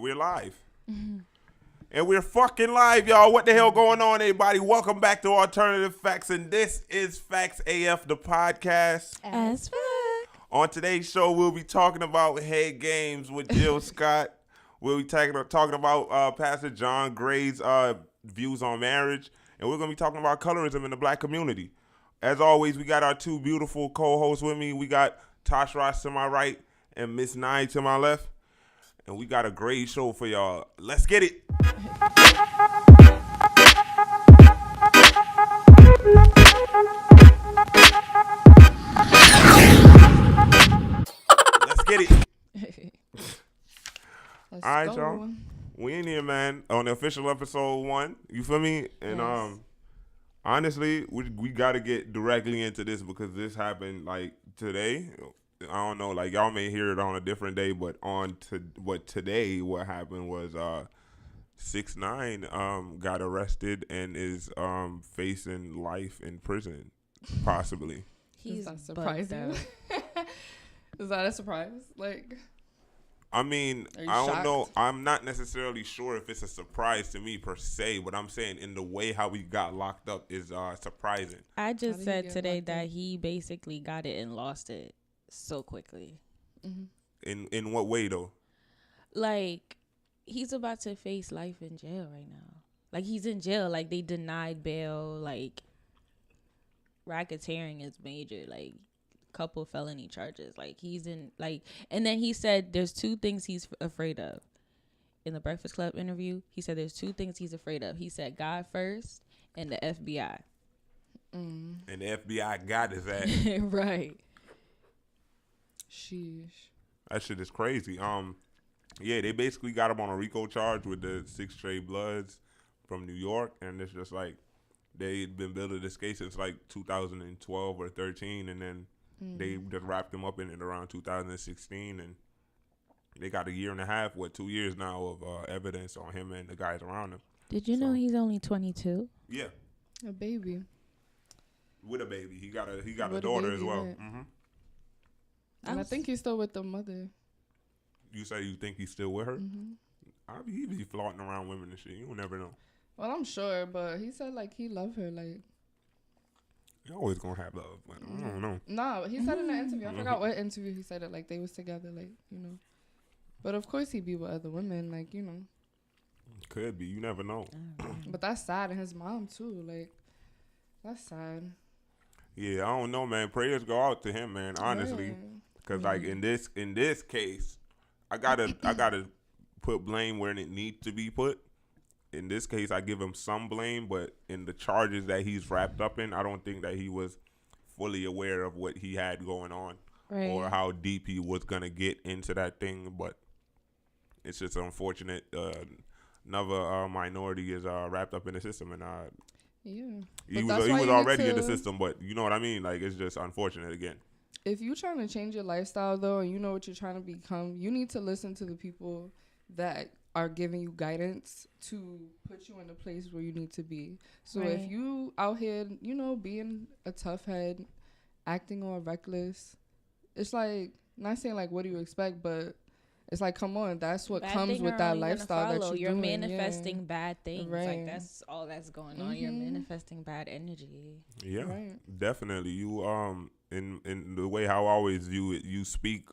we're live. And we're fucking live, y'all. What the hell going on, everybody? Welcome back to Alternativefaxxx, and this is FaxxxAF, the podcast. As fuck. On today's show, we'll be talking about head games with Jill Scott. We'll be talking about Pastor John Gray's views on marriage, and we're going to be talking about colorism in the black community. As always, we got our two beautiful co-hosts with me. We got Tase Rass to my right and Ms.Ny to my left. And we got a great show for y'all. Let's get it. Let's get it. All right, y'all. We in here, man, on the official episode 1. You feel me? And yes. Honestly, we got to get directly into this because this happened like today. I don't know, like y'all may hear it on a different day, but today what happened was 6ix9ine got arrested and is facing life in prison, possibly. He's not surprising. Is that a surprise? Like, I mean, are you I don't shocked? know. I'm not necessarily sure if it's a surprise to me per se, but I'm saying in the way how he got locked up is surprising. I How just did he said get today locked that up? he basically got it and lost it so quickly. Mm-hmm. In what way though? Like, he's about to face life in jail right now. Like, he's in jail. Like, they denied bail. Like, racketeering is major. Like, couple felony charges. Like, he's in, like, and then he said there's 2 things he's afraid of. In the Breakfast Club interview, he said there's 2 things he's afraid of. He said God first and the FBI. And the FBI got his ass. Right. Sheesh. That shit is crazy. Yeah, they basically got him on a RICO charge with the 6 Straight Bloods from New York, and it's just like they'd been building this case since like 2012 or 13, and then they just wrapped him up in it around 2016, and they got a year and a half, 2 years now of evidence on him and the guys around him. Did you know he's only 22? Yeah, A baby. with a baby. He got a With a daughter baby, as well. right. Mm-hmm. And I think he's still with the mother. You say you think he's still with her? Mm-hmm. He be flaunting around women and shit. You will never know. Well, I'm sure, but he said, like, he loved her. Like, You're always gonna have love, but I don't know. no, he said in the interview. I forgot what interview he said it. Like, they was together, like, you know. But, of course, he'd be with other women, like, you know. Could be. You never know. But that's sad. And his mom, too. Like, that's sad. Yeah, I don't know, man. Prayers go out to him, man. Honestly, Right. because like in this case, I gotta put blame where it needs to be put. In this case, I give him some blame, but in the charges that he's wrapped up in, I don't think that he was fully aware of what he had going on Right. or how deep he was gonna get into that thing. But it's just unfortunate. Another minority is wrapped up in the system, and Yeah. he But was that's why you already need in the to- system. But you know what I mean? Like, it's just unfortunate again. If you're trying to change your lifestyle, though, and you know what you're trying to become, you need to listen to the people that are giving you guidance to put you in the place where you need to be. So Right. if you out here, you know, being a tough head, acting all reckless, it's like, not saying like, what do you expect, but it's like, come on, that's what Bad comes thing with are that only gonna lifestyle that follow. you're doing. manifesting bad things. Right. Like, that's all that's going on. You're Mhm. manifesting bad energy. Yeah, Right. definitely. You in the way how I always view it, you speak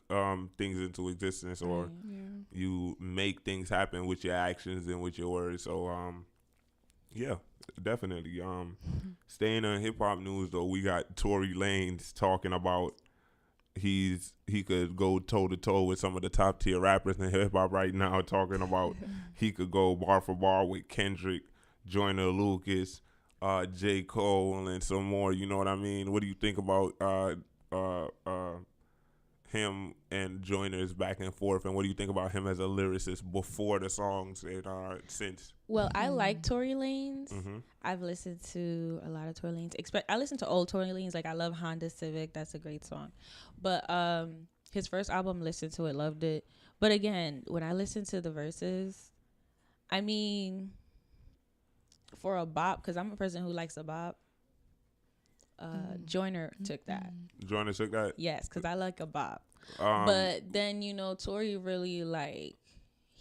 things into existence, or Yeah. you make things happen with your actions and with your words. So yeah, definitely. Staying on hip hop news though, we got Tory Lanez talking about he could go toe to toe with some of the top tier rappers in hip hop right now, talking about he could go bar for bar with Kendrick, Joyner Lucas, J. Cole, and some more. You know what I mean? What do you think about him and Joyner's back and forth, and what do you think about him as a lyricist before the songs and since? Well, I like Tory Lanez. Mm-hmm. I've listened to a lot of Tory Lanez. I listen to old Tory Lanez. Like, I love Honda Civic. That's a great song. But his first album, listened to it, loved it. But again, when I listen to the verses, I mean, for a bop, because I'm a person who likes a bop, Joyner took that. Joyner took that? Yes, because I like a bop. But then, you know, Tory really, like,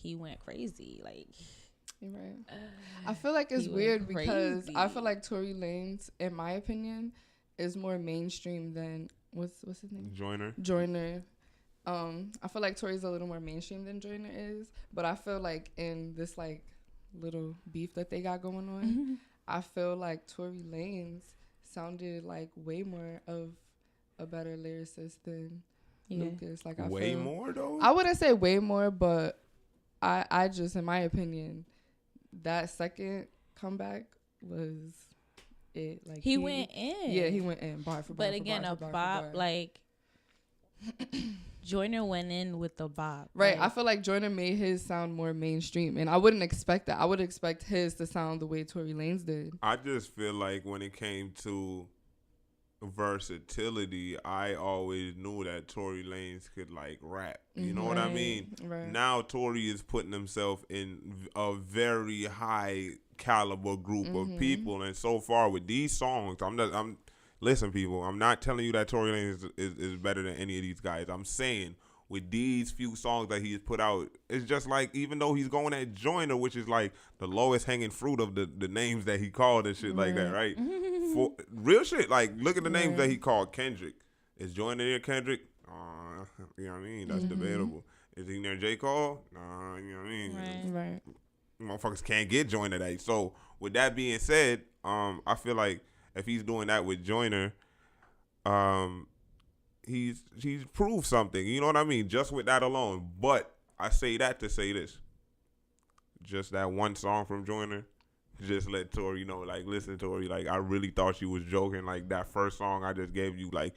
he went crazy. Like, right. I feel like it's weird because I feel like Tory Lanez, in my opinion, is more mainstream than what's his name? Joyner. I feel like Tory's a little more mainstream than Joyner is, but I feel like in this like little beef that they got going on, I feel like Tory Lanez sounded like way more of a better lyricist than Lucas. Like, I way more though. I wouldn't say way more, but I just, in my opinion, that second comeback was it. Like, he went in. Yeah, he went in bar for bar. But again, a bop, like Joyner went in with the bop. Right. Like, I feel like Joyner made his sound more mainstream, and I wouldn't expect that. I would expect his to sound the way Tory Lanez did. I just feel like when it came to versatility, I always knew that Tory Lanez could like rap. You know what I mean? Right. Now Tory is putting himself in a very high caliber group of people, and so far with these songs, listen, people, I'm not telling you that Tory Lanez is better than any of these guys. I'm saying with these few songs that he has put out, it's just like, even though he's going at Joyner, which is like the lowest hanging fruit of the names that he called and shit like that, right? For real shit, like, look at the names that he called Kendrick. Is Joyner near Kendrick? You know what I mean? That's debatable. Is he near J. Cole? You know what I mean? Right. Motherfuckers can't get Joyner that. So with that being said, I feel like if he's doing that with Joyner, he's proved something. You know what I mean? Just with that alone. But I say that to say this. Just that one song from Joyner, just let Tory know, like, listen, Tory, like, I really thought you was joking. Like, that first song I just gave you, like,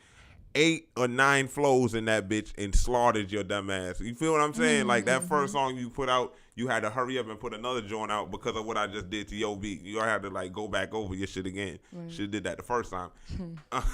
8 or 9 flows in that bitch and slaughtered your dumb ass. You feel what I'm saying? Like, that first song you put out, you had to hurry up and put another joint out because of what I just did to your beat. You had to, like, go back over your shit again. Should did that the first time.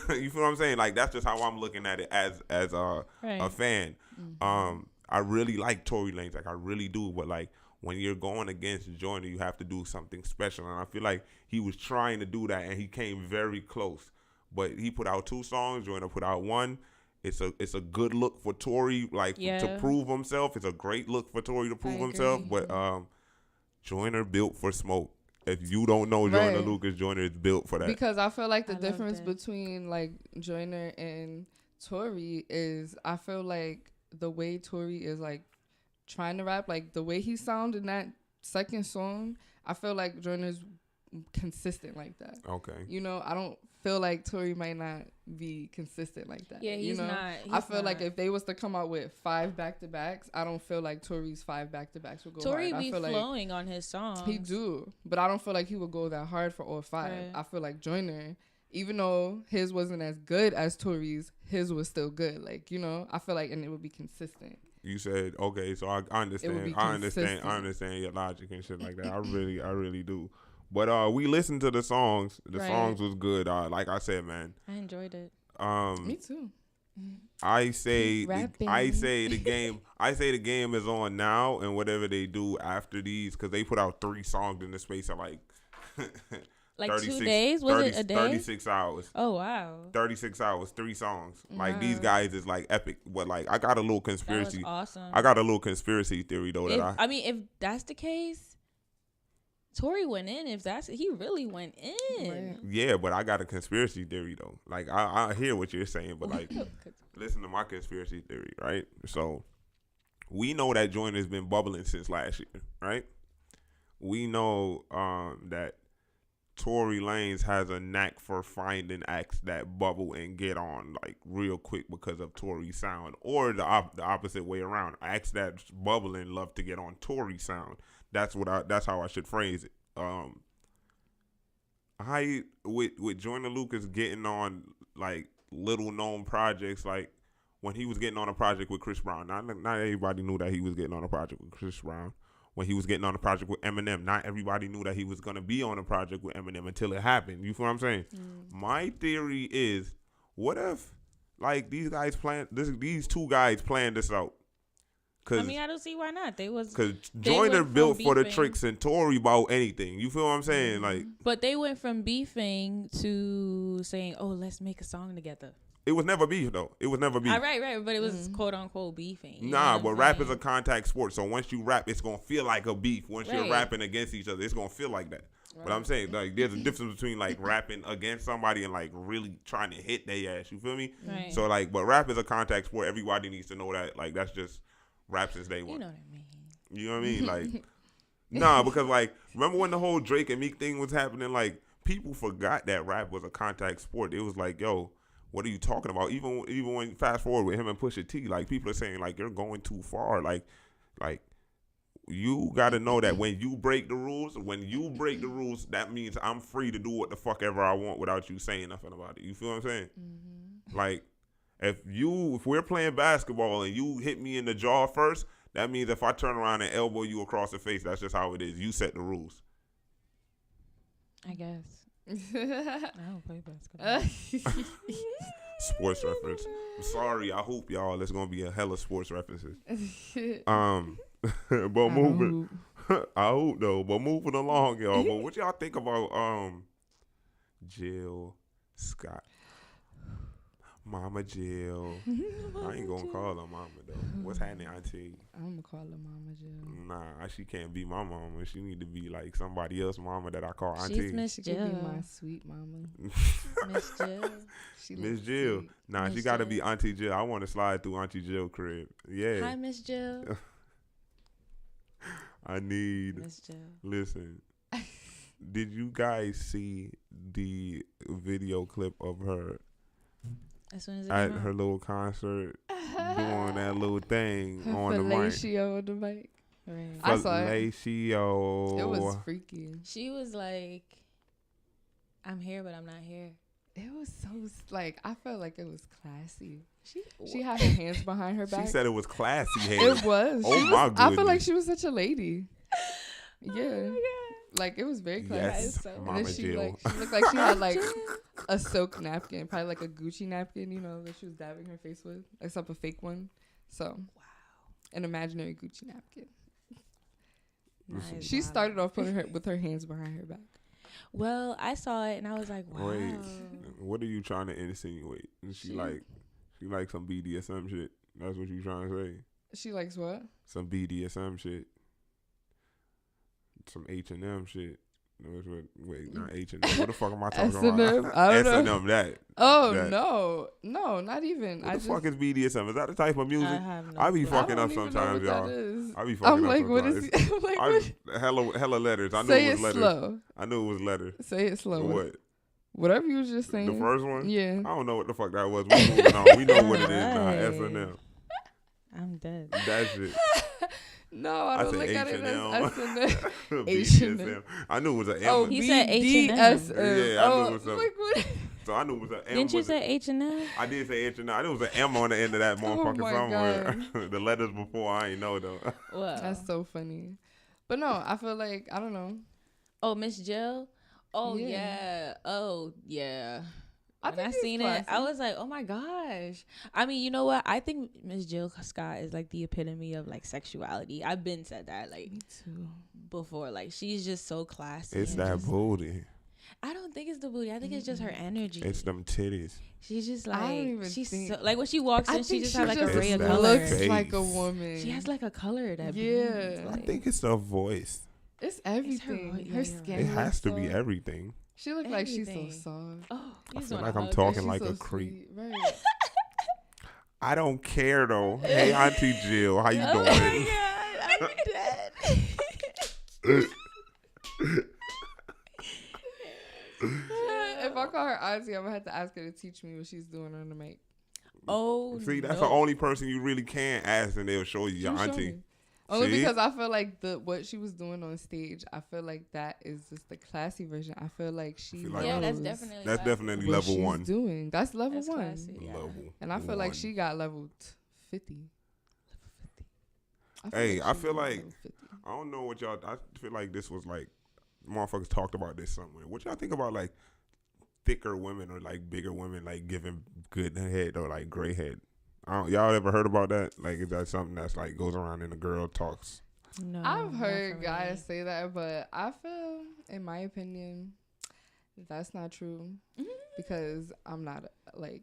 You feel what I'm saying? Like, that's just how I'm looking at it as a fan. I really like Tory Lanez. Like, I really do. But, like, when you're going against Joyner, you have to do something special. And I feel like he was trying to do that, and he came very close. But he put out 2 songs. Joyner put out 1. It's a good look for Tory, like, to prove himself. It's a great look for Tory to prove himself. But Joyner built for smoke. If you don't know Joyner Lucas, Joyner is built for that. Because I feel like the difference between, like, Joyner and Tory is, I feel like the way Tory is, like, trying to rap, like, the way he sounded in that second song, I feel like Joyner's consistent like that. Okay. You know, I don't feel like Tory might not be consistent like that. Yeah, he's not. I feel like if they was to come out with 5 back-to-backs, I don't feel like Tory's 5 back-to-backs would go Tory hard. be flowing on his songs. He do, but I don't feel like he would go that hard for all 5. Right. I feel like Joyner, even though his wasn't as good as Tory's, his was still good. Like, you know, I feel like, and it would be consistent. You said, okay, so I understand. I understand your logic and shit like that. I really do. But we listened to the songs. The songs was good. Like I said, man, I enjoyed it. Me too. I say the game is on now, and whatever they do after these, because they put out 3 songs in the space of like like 2 days. Was it a day? 36 hours. Oh wow. 36 hours, 3 songs. Like, these guys is like epic. But like, I got a little conspiracy. That was awesome. I got a little conspiracy theory though. If that's the case, Tory went in. He really went in. Yeah, but I got a conspiracy theory though. Like, I hear what you're saying, but like, listen to my conspiracy theory, right? So we know that Joyner's been bubbling since last year, right? We know that Tory Lanez has a knack for finding acts that bubble and get on like real quick because of Tory's sound, or the opposite way around. Acts that's bubbling love to get on Tory's sound. That's how I should phrase it. With Joyner Lucas getting on like little known projects, like when he was getting on a project with Chris Brown. Not everybody knew that he was getting on a project with Chris Brown. When he was getting on a project with Eminem, not everybody knew that he was going to be on a project with Eminem until it happened. You feel what I'm saying? My theory is, what if like these 2 guys planned this out? I mean, I don't see why not. Because Joyner built for the tricks and Tory about anything. You feel what I'm saying? Like, but they went from beefing to saying, "Oh, let's make a song together." It was never beef though. It was never beef. Right, but it was quote unquote beefing. Nah, but rap is a contact sport. So once you rap, it's gonna feel like a beef. Once you're rapping against each other, it's gonna feel like that. Right. But I'm saying like there's a difference between like rapping against somebody and like really trying to hit their ass. You feel me? Right. So like, but rap is a contact sport. Everybody needs to know that. Like that's just rap since day one. You know what I mean? You know what I mean? Like, nah, because like remember when the whole Drake and Meek thing was happening? Like people forgot that rap was a contact sport. It was like, yo, what are you talking about? Even when fast forward with him and Pusha T, like people are saying like you're going too far. Like you got to know that when you break the rules, that means I'm free to do what the fuck ever I want without you saying nothing about it. You feel what I'm saying? Mm-hmm. Like, if we're playing basketball and you hit me in the jaw first, that means if I turn around and elbow you across the face, that's just how it is. You set the rules. I guess. I don't play basketball. Sports reference. I'm sorry. I hope y'all. There's gonna be a hella sports references. But moving, I hope though. But moving along, y'all. But what y'all think about Jill Scott, Mama Jill? I ain't gonna call her Mama though. What's happening, Auntie? I'm gonna call her Mama Jill. Nah, she can't be my mama. She need to be like somebody else Mama that I call Auntie. She's Miss Jill. She could be my sweet mama. Miss Jill. Miss Jill. Sweet. Nah, Ms. she gotta be Auntie Jill. I want to slide through Auntie Jill crib. Yeah. Hi, Miss Jill. I need. Miss Jill. Listen. Did you guys see the video clip of her as soon as at her little concert doing that little thing on the mic? Fellatio on the mic. Right. I saw it. Fellatio. It was freaky. She was like, "I'm here, but I'm not here." It was so like I felt like it was classy. She had her hands behind her back. She said it was classy. It was. Oh my goodness. I feel like she was such a lady. Yeah. Oh my God. Like it was very classy. Yes, Mama Jill. She looked like she had like a silk napkin, probably like a Gucci napkin, you know, that she was dabbing her face with, except a fake one. So, wow, an imaginary Gucci napkin. She started off putting her with her hands behind her back. Well, I saw it and I was like, wow. Wait, what are you trying to insinuate? She like some BDSM shit. That's what you trying to say. She likes what? Some BDSM shit. Some H&M shit. Wait, not H&M. What the fuck am I talking about? I don't know. S&M, that. Oh, that. No, not even. What the fuck is BDSM? Is that the type of music? I be fucking up sometimes, y'all. I be fucking up like, sometimes. what is I'm like, what? Hella letters. I knew Say it was it letters. Slow. I knew it was letters. Say it slow. What? Whatever you was just saying. The first one? Yeah. I don't know what the fuck that was. We moving on. We know what it is now. S&M. I'm dead. That shit. No, I don't look at it as S&M. H&M. I knew it was an M. Oh, he said H&M. Yeah, I knew it was a. Like what? So I knew it was an M. Didn't you say H&M? I did say H&M. I knew it was an M on the end of that motherfucker somewhere. The letters before, I ain't know though. Wow. That's so funny. But no, I feel like, I don't know. Oh, Miss Jill? Oh, yeah. Oh, yeah. When I seen it, I was like, oh my gosh. I mean, you know what? I think Miss Jill Scott is like the epitome of like sexuality. I've been said that like me too before. Like she's just so classy. It's that booty. I don't think it's the booty. I think it's just her energy. It's them titties. She's just like, I don't even think. So, like when she walks in, she just has like a ray of color. color. Looks like a woman. She has like a color that like, I think it's the voice. It's everything. It's her skin. It has to be everything. She looked like she's so soft. Oh, I feel like I'm talking like a creep. Right. I don't care though. Hey, Auntie Jill, how you doing? Oh my God, I'm dead. If I call her auntie, I'm gonna have to ask her to teach me what she's doing on the mic. Oh, see, that's the only person you really can ask, and they'll show you your auntie. Only because I feel like what she was doing on stage, I feel like that is just the classy version. I feel like that's definitely level one. Doing that's level one. Classy, yeah. And I feel like she got level 50. I feel like I don't know what y'all. I feel like this was like motherfuckers talked about this somewhere. What y'all think about like thicker women or like bigger women like giving good head or like gray head? Y'all ever heard about that? Like, is that something that's like goes around and the girl talks? No, I've heard guys say that, but I feel, in my opinion, that's not true because I'm not like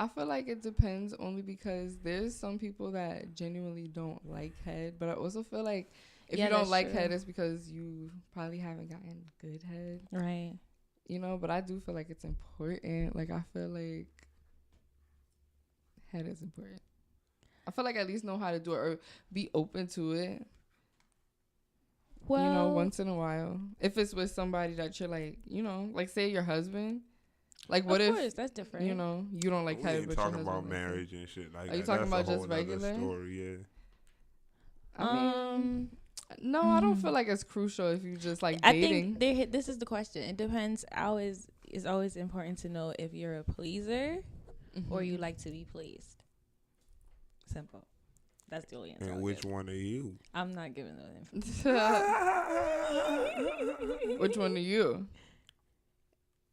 I feel like it depends only because there's some people that genuinely don't like head, but I also feel like if you don't like head, it's because you probably haven't gotten good head. Right. You know, but I do feel like it's important. Like, I feel like head is important. I feel like at least know how to do it or be open to it. Well, you know, once in a while. If it's with somebody that you're like, you know, like say your husband. Like, what if? Of course, that's different. You know, you don't like head, but your husband. Talking about marriage and shit like that. Are you talking about just regular? Story, yeah. I mean, no, I don't feel like it's crucial if you just like dating. I think this is the question. It depends. It's always important to know if you're a pleaser or you like to be pleased. Simple. That's the only answer. And which one are you? I'm not giving that information. Which one are you?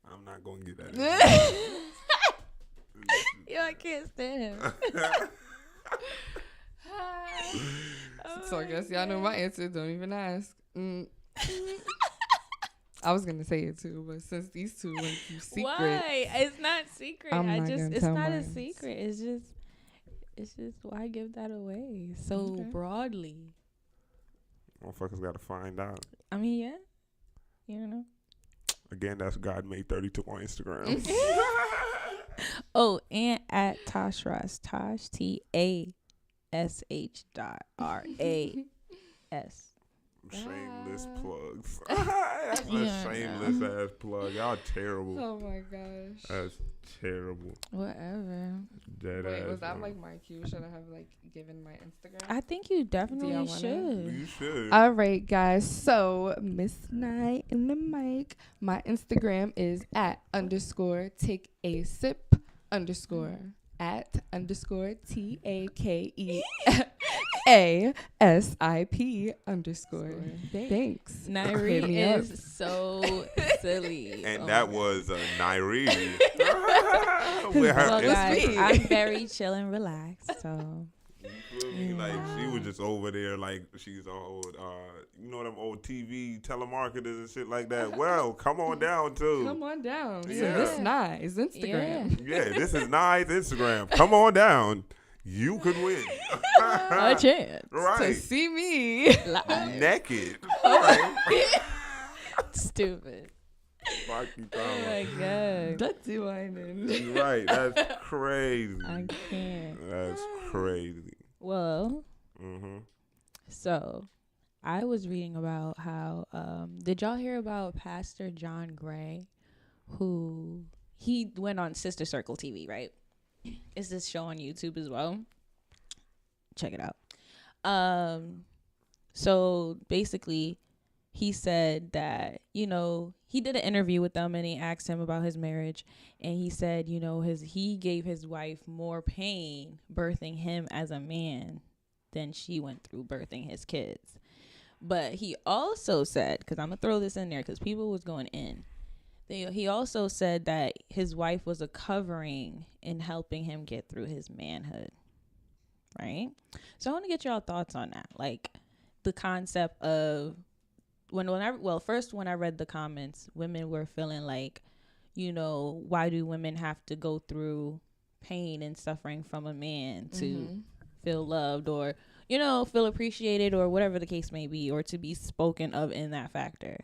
I'm not gonna get that. Yo, I can't stand him. So I guess y'all know my answer. Don't even ask. I was gonna say it too, but since these two went through secret, why? It's not secret. It's not a secret. It's just why give that away so broadly? Motherfuckers gotta find out. I mean, yeah, you know. Again, that's God Made 32 on Instagram. Oh, and at Tase Rass, Tash TASH.RAS. Shameless plugs. That's a shameless ass plug. Y'all terrible. Oh my gosh. That's terrible. Whatever. Wait, was that like my cue? Should I have like given my Instagram? I think you definitely should. You should. All right, guys. So Ms.Ny in the mic. My Instagram is at _take a sip _ at _TAKEASIP _ Thanks. Nairi is so silly. And that was Nairi. Well, guys, I'm very chill and relaxed, so. Like she was just over there like she's old you know them old TV telemarketers and shit like that. Well, come on down too. Come on down. Yeah. So this Ny's Instagram. Yeah, this is Ny's Instagram. Come on down. You could win. A chance. Right. To see me naked. Right. Stupid. Oh my god. That's whining. You're right. That's crazy. I can't. That's crazy. Well, so I was reading about how did y'all hear about Pastor John Gray, who he went on Sister Circle TV, right? It's this show on YouTube as well. Check it out. So basically he said that, you know, he did an interview with them and he asked him about his marriage, and he said, you know, he gave his wife more pain birthing him as a man than she went through birthing his kids. But he also said, because I'm gonna throw this in there because people was going in, he also said that his wife was a covering in helping him get through his manhood, right? So I want to get y'all thoughts on that, like the concept of when I read the comments, women were feeling like, you know, why do women have to go through pain and suffering from a man to feel loved or, you know, feel appreciated or whatever the case may be, or to be spoken of in that factor.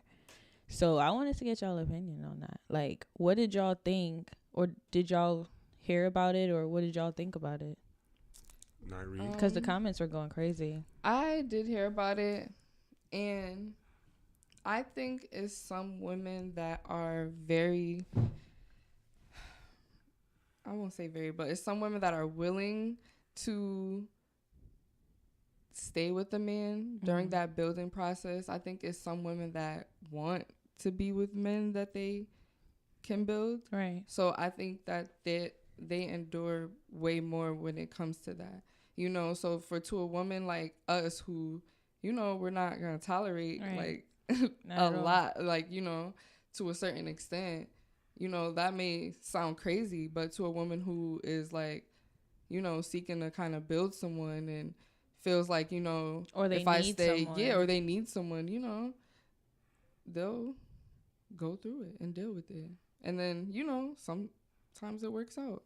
So I wanted to get y'all opinion on that. Like, what did y'all think, or did y'all hear about it, or what did y'all think about it? Because the comments were going crazy. I did hear about it, and I think it's some women that are very, I won't say very, but it's some women that are willing to stay with the man during that building process. I think it's some women that want to be with men that they can build. Right. So I think that they endure way more when it comes to that. You know, so to a woman like us who, you know, we're not going to tolerate like a lot, like, you know, to a certain extent, you know, that may sound crazy, but to a woman who is like, you know, seeking to kind of build someone and feels like, you know, or they if I stay, someone. or they need someone, you know, they'll go through it and deal with it. And then, you know, sometimes it works out.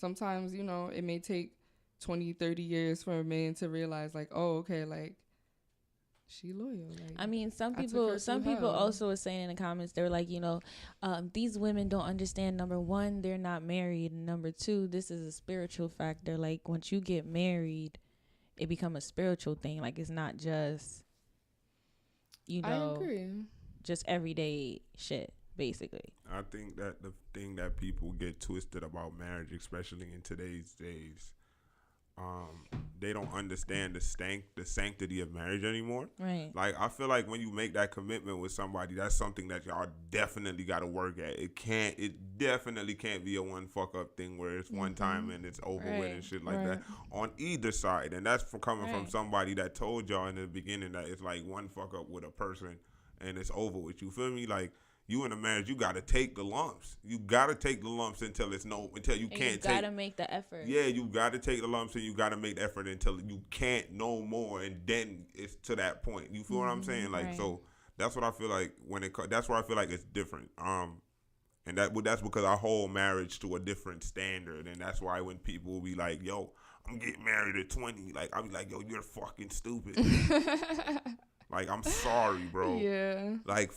sometimes, you know, it may take 20, 30 years for a man to realize, like, oh, okay, like, she loyal. Like, I mean, some people also were saying in the comments, they were like, you know, these women don't understand. Number one, they're not married. And number two, this is a spiritual factor. Like, once you get married, it become a spiritual thing. Like, it's not just, you know, I agree. Just everyday shit, basically. I think that the thing that people get twisted about marriage, especially in today's days, they don't understand the sanctity of marriage anymore. Right. Like, I feel like when you make that commitment with somebody, that's something that y'all definitely got to work at. It definitely can't be a one fuck up thing where it's one time and it's over with and shit like that on either side. And that's coming from somebody that told y'all in the beginning that it's like one fuck up with a person and it's over with. You feel me? Like, you in a marriage, you got to take the lumps. You got to take the lumps until you can't take. You got to make the effort. Yeah, you got to take the lumps and you got to make the effort until you can't no more, and then it's to that point. You feel what I'm saying? Like, so that's what I feel like that's where I feel like it's different. And that's because I hold marriage to a different standard, and that's why when people will be like, "Yo, I'm getting married at 20," like I'll be like, "Yo, you're fucking stupid." Like, I'm sorry, bro. Yeah. Like,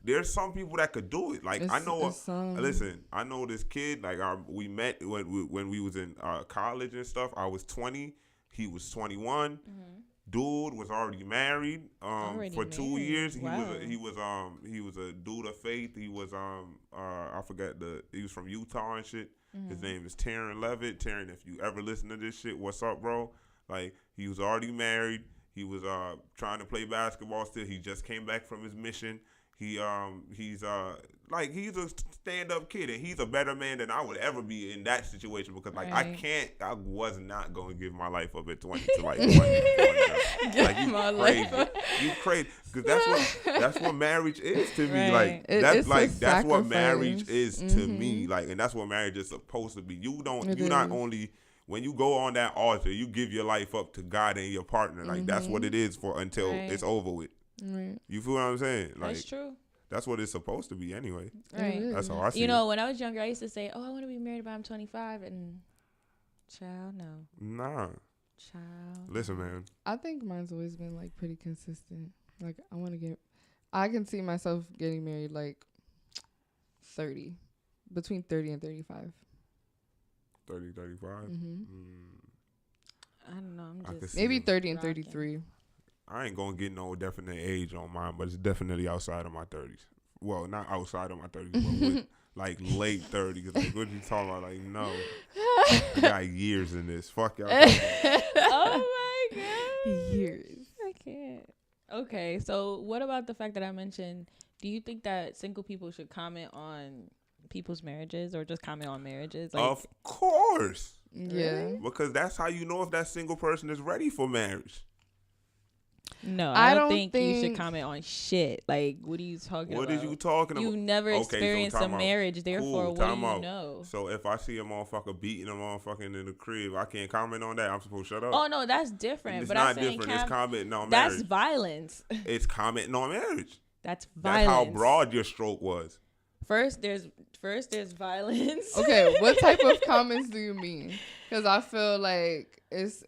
there's some people that could do it. Like, listen, I know this kid. Like, we met when we was in college and stuff. I was 20. He was 21. Mm-hmm. Dude was already married for 2 years. Wow. He was a dude of faith. He was I forgot he was from Utah and shit. Mm-hmm. His name is Taryn Levitt. Taryn, if you ever listen to this shit, what's up, bro? Like, he was already married. He was trying to play basketball still. He just came back from his mission. He's a stand-up kid, and he's a better man than I would ever be in that situation because, like, I was not going to give my life up at 20 to, like, like, you crazy. You crazy. Because that's what marriage is to me. Like, that's what marriage is to me. Like, and that's what marriage is supposed to be. Not only... When you go on that altar, you give your life up to God and your partner. Like, that's what it is for until it's over with. Right. You feel what I'm saying? Like, that's true. That's what it's supposed to be anyway. Right. That's how I see it. You know, when I was younger, I used to say, oh, I want to be married by I'm 25. And child, no. Nah. Child. Listen, man. I think mine's always been, like, pretty consistent. Like, I can see myself getting married, like, 30. Between 30 and 35. 30, 35? Mm-hmm. I don't know. I'm just maybe 30 and 33. I ain't going to get no definite age on mine, but it's definitely outside of my 30s. Well, not outside of my 30s, but with, like, late 30s. Like, what you talking about? Like, no. I got years in this. Fuck y'all. Oh, my God. Years. I can't. Okay, so what about the fact that I mentioned, do you think that single people should comment on people's marriages or just comment on marriages? Like, of course. Yeah. Because that's how you know if that single person is ready for marriage. No, I don't think you should comment on shit. Like, what are you talking about? What are you talking about? You've never experienced a marriage, therefore, what do you know? So if I see a motherfucker beating a motherfucker in the crib, I can't comment on that. I'm supposed to shut up. Oh, no, that's different. It's but not different. It's commenting on marriage. That's violence. It's commenting on marriage. That's violence. That's how broad your stroke was. First, there's violence. Okay, what type of comments do you mean? Because I feel like it's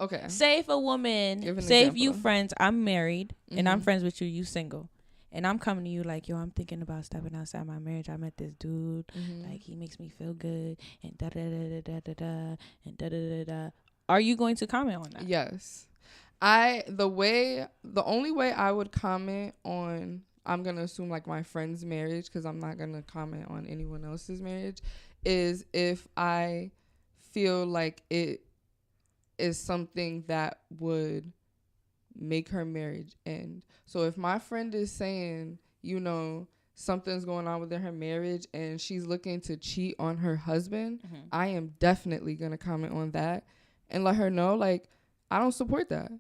okay. Say if a woman, if you friends, I'm married and I'm friends with you, you single, and I'm coming to you like, yo, I'm thinking about stepping outside my marriage. I met this dude, like he makes me feel good, and da da da da da da and da da da da. Are you going to comment on that? Yes, the only way I would comment on, I'm going to assume like my friend's marriage, because I'm not going to comment on anyone else's marriage, is if I feel like it is something that would make her marriage end. So if my friend is saying, you know, something's going on within her marriage and she's looking to cheat on her husband, I am definitely going to comment on that and let her know, like, I don't support that.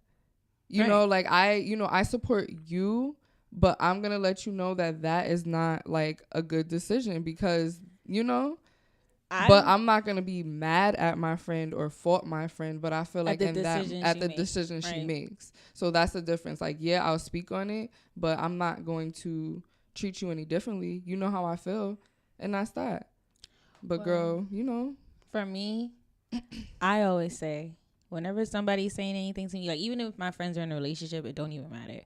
You know, like, I support you, but I'm going to let you know that is not, like, a good decision because, you know, but I'm not going to be mad at my friend or fault my friend, but I feel like the decision she makes. So that's the difference. Like, yeah, I'll speak on it, but I'm not going to treat you any differently. You know how I feel, and that's that. But girl, you know, For me, I always say, whenever somebody's saying anything to me, like even if my friends are in a relationship, it don't even matter.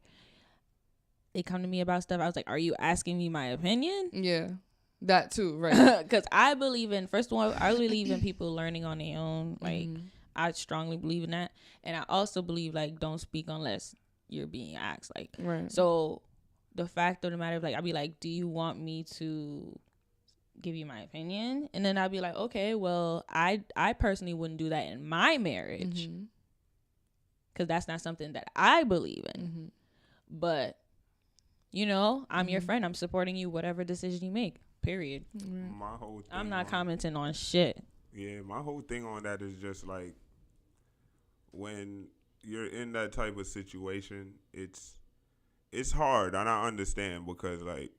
They come to me about stuff. I was like, are you asking me my opinion? Yeah, that too, right? Because I believe in, first of all, I believe in people learning on their own. Like, I strongly believe in that. And I also believe, like, don't speak unless you're being asked. Like, right. So the fact of the matter, like, I'll be like, do you want me to give you my opinion? And then I'll be like, okay, well, I personally wouldn't do that in my marriage because that's not something that I believe in. But you know, I'm your friend, I'm supporting you whatever decision you make, period. My whole thing, I'm not commenting on shit. Yeah, my whole thing on that is just like, when you're in that type of situation, it's hard, and I understand, because like,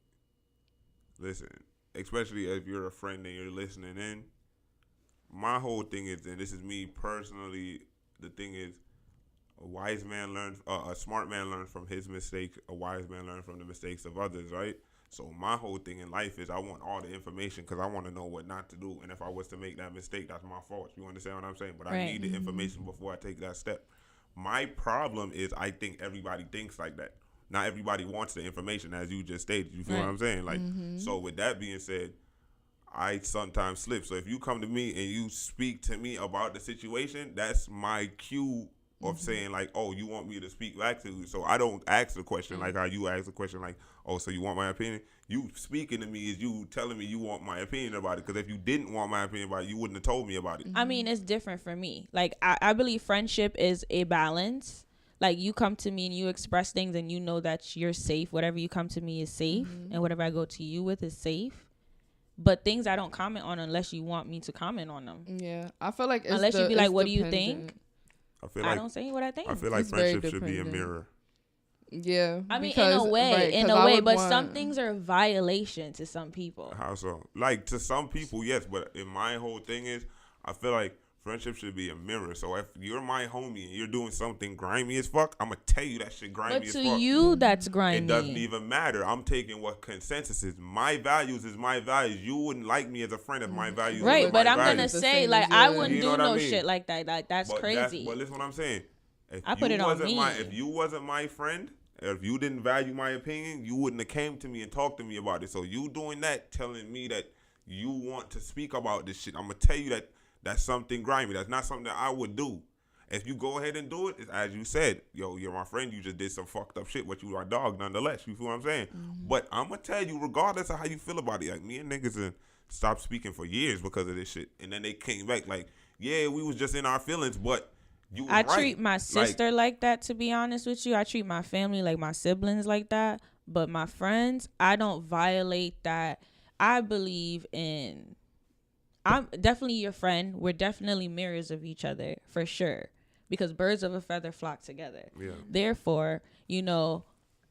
listen, especially if you're a friend and you're listening in, my whole thing is, and this is me personally, the thing is, a smart man learns from his mistakes, a wise man learns from the mistakes of others, right? So my whole thing in life is I want all the information because I want to know what not to do, and if I was to make that mistake, that's my fault. You understand what I'm saying? But I need the information before I take that step. My problem is I think everybody thinks like that. Not everybody wants the information, as you just stated. You feel what I'm saying? Like, so with that being said, I sometimes slip. So if you come to me and you speak to me about the situation, that's my cue of saying like, oh, you want me to speak back to you. So I don't ask the question like how you ask the question like, oh, so you want my opinion? You speaking to me is you telling me you want my opinion about it. Because if you didn't want my opinion about it, you wouldn't have told me about it. I mean, it's different for me. Like, I believe friendship is a balance. Like, you come to me and you express things and you know that you're safe. Whatever you come to me is safe. And whatever I go to you with is safe. But things I don't comment on unless you want me to comment on them. Yeah. I feel like unless you be like, what do you think? I don't say what I think. I feel like friendship should be a mirror. Yeah. I mean, in a way, but some things are a violation to some people. How so? Like, to some people, yes, but in my whole thing is, I feel like friendship should be a mirror. So if you're my homie and you're doing something grimy as fuck, I'm going to tell you that shit grimy as fuck. But to you, that's grimy. It doesn't even matter. I'm taking what consensus is. My values is my values. You wouldn't like me as a friend if my values right, were but my I'm going to say, like, I wouldn't do no shit like that. Like, that's crazy. But listen what I'm saying. I put it on me. If you wasn't my friend, if you didn't value my opinion, you wouldn't have came to me and talked to me about it. So you doing that, telling me that you want to speak about this shit, I'm going to tell you that that's something grimy. That's not something that I would do. If you go ahead and do it, it's, as you said, yo, you're my friend. You just did some fucked up shit, but you are a dog nonetheless. You feel what I'm saying? But I'm going to tell you, regardless of how you feel about it, like, me and niggas stopped speaking for years because of this shit. And then they came back like, yeah, we was just in our feelings, but you was right. Treat my sister like that, to be honest with you. I treat my family, like my siblings, like that. But my friends, I don't violate that. I believe in... I'm definitely your friend. We're definitely mirrors of each other, for sure. Because birds of a feather flock together. Yeah. Therefore, you know,